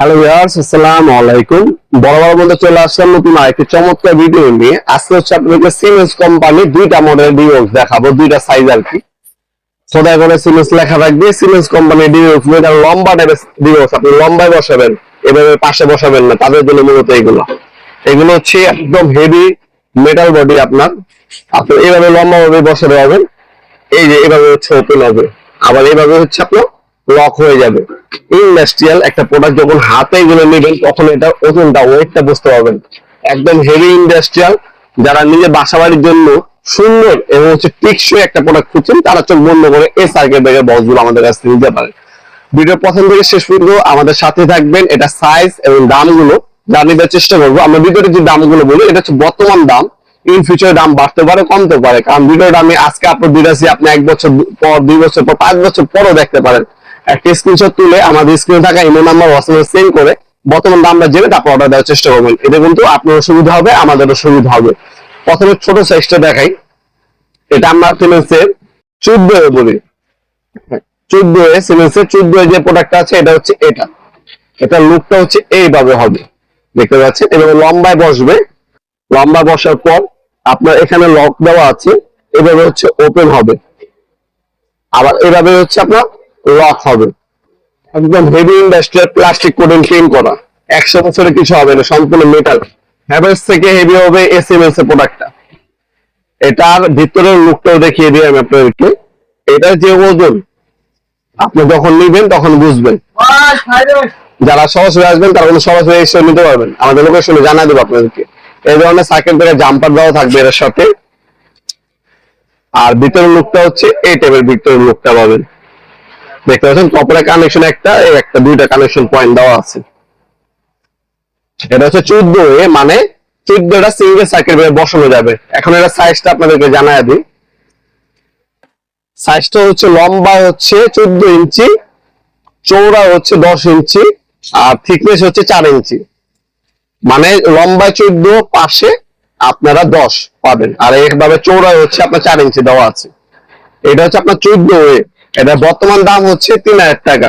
Hello viewers, আসসালামু আলাইকুম। বরাবর মধ্যে চলে আসলাম নতুন আরেকটি চমৎকার ভিডিও নিয়ে। আজকে হচ্ছে আপনাদেরকে সিমেন্স কোম্পানি দুইটা মডেলের ডিওক্স দেখাবো, দুইটা সাইজ আর কি। খোদাই করে সিমেন্স লেখা থাকবে। সিমেন্স কোম্পানির ডিওক্স এটা লম্বা টাইপের ডিওক্স, আপনি লম্বায় বসাবেন, এভাবে পাশে বসাবেন না, তাদের জন্য মূলত এগুলো এগুলো হচ্ছে একদম হেভি মেটাল বডি। আপনি এইভাবে লম্বা ভাবে বসাতে পারবেন। এই যে এভাবে হচ্ছে ওপেন হবে, আবার এইভাবে হচ্ছে আপনার লক হয়ে যাবে। ইন্ডাস্ট্রিয়াল একটা প্রোডাক্ট যখন হাতে গুলো নেবেন তখন এটা ওজনটা ওয়েটটা বুঝতে পারবেন। একদম হেভি ইন্ডাস্ট্রিয়াল। যারা নিজের বাসা বাড়ির জন্য সুন্দর এবং হচ্ছে টেকসই একটা প্রোডাক্ট খুঁজছেন তারা চোখ বন্ধ করে এই সার্কিট ব্রেকার বক্সগুলো আমাদের কাছ থেকে নিতে পারে। ভিডিও প্রথম থেকে শেষ পর্যন্ত আমাদের সাথে থাকবেন। এটা সাইজ এবং দামগুলো জানিয়ে চেষ্টা করবো। আমরা ভিডিওতে যে দামগুলো বলি এটা হচ্ছে বর্তমান দাম। ইন ফিউচার দাম বাড়তে পারে, কমতে পারে, কারণ ভিডিওটা আমি আজকে আপলোড দিয়েছি, আপনি 1 বছর পর, 2 বছর পর, 5 বছর পরও দেখতে পারেন। একটা স্ক্রিনশট তুলে আমাদের স্ক্রিনে থাকা ইমেল নাম্বার হোয়াটসঅ্যাপে সেন্ড করে বর্তমান দামটা জেনে তারপর অর্ডার দেওয়ার চেষ্টা করবেন। এতে কিন্তু আপনারও সুবিধা হবে, আমাদেরও সুবিধা হবে। প্রথমে ছোট সাইজটা দেখাই। এটা আমরা সিমেন্সের 14 বলি। 14 সিমেন্সের 14 যে প্রোডাক্টটা আছে এটা হচ্ছে এটা লুকটা হচ্ছে এইভাবে হবে, দেখতে পাচ্ছেন। এভাবে লম্বায় বসবে। লম্বা বসার পর আপনার এখানে লক দেওয়া আছে, এভাবে হচ্ছে ওপেন হবে, আবার এভাবে হচ্ছে আপনার লক হবে। একদম heavy industrial plastic coating clean করা, 100 বছরের কিছু হবে না, সম্পূর্ণ মেটাল। হ্যাভেলস থেকে হেভি হবে এসএমএস এর প্রোডাক্টটা। এটার ভিতরের লুকটাও দেখিয়ে দিই আমি আপনাদেরকে। এটার যে ওজন আপনি যখন নিবেন তখন বুঝবেন। যারা সরাসরি আসবেন তারা কিন্তু সরাসরি এসে নিতে পারবেন, আমাদের লোকেশনে জানা দেবো আপনাদেরকে। এই ধরনের সার্কিট ব্রেকার জাম্পার দেওয়া থাকবে এর সাথে। আর ভিতরের লুকটা হচ্ছে এই টাইপের, ভিতরের লুকটা পাবেন, দেখতে পাচ্ছেন। কপারের কানেকশন একটা, দুইটা কানেকশন পয়েন্ট দেওয়া আছে। এটা হচ্ছে 14 মানে 14টা সিঙ্গেল সার্কিট ব্রেকার বসানো যাবে। এখন এটা সাইজটা আপনাদেরকে জানাই দিই। সাইজটা হচ্ছে লম্বা হচ্ছে 14 ইঞ্চি, চৌড়া হচ্ছে 10 ইঞ্চি, আর থিকনেস হচ্ছে 4 ইঞ্চি। মানে লম্বায় 14, পাশে আপনারা 10 পাবেন, আর এইভাবে চৌড়া হচ্ছে আপনার 4 ইঞ্চি দেওয়া আছে। এটা হচ্ছে আপনার 14। এটা বর্তমান দাম হচ্ছে 3000 টাকা।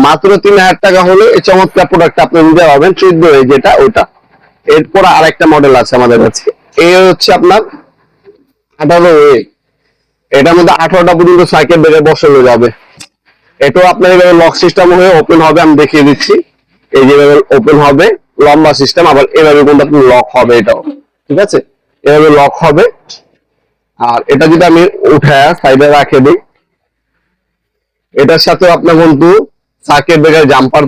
মাত্র 3000 টাকা হলে এই চমৎকার প্রোডাক্ট আপনি নিতে পারবেন। 14 যেটা ওটা। এরপর আরেকটা মডেল আছে আমাদের কাছে, এই হচ্ছে আপনার 18। এটার মধ্যে 18টা পর্যন্ত সার্কিট ব্রেকার বসানো যাবে। এটাও আপনার এইভাবে লক সিস্টেম হয়ে ওপেন হবে, আমি দেখিয়ে দিচ্ছি। এই যেভাবে ওপেন হবে লম্বা সিস্টেম, আবার এভাবে কিন্তু আপনি লক হবে, এটাও ঠিক আছে, এভাবে লক হবে। আর এটা যদি আমি উঠায় সাইডে রাখে দিই, এটার সাথে আপনার কিন্তু সার্কিট ব্রেকার জাম্পার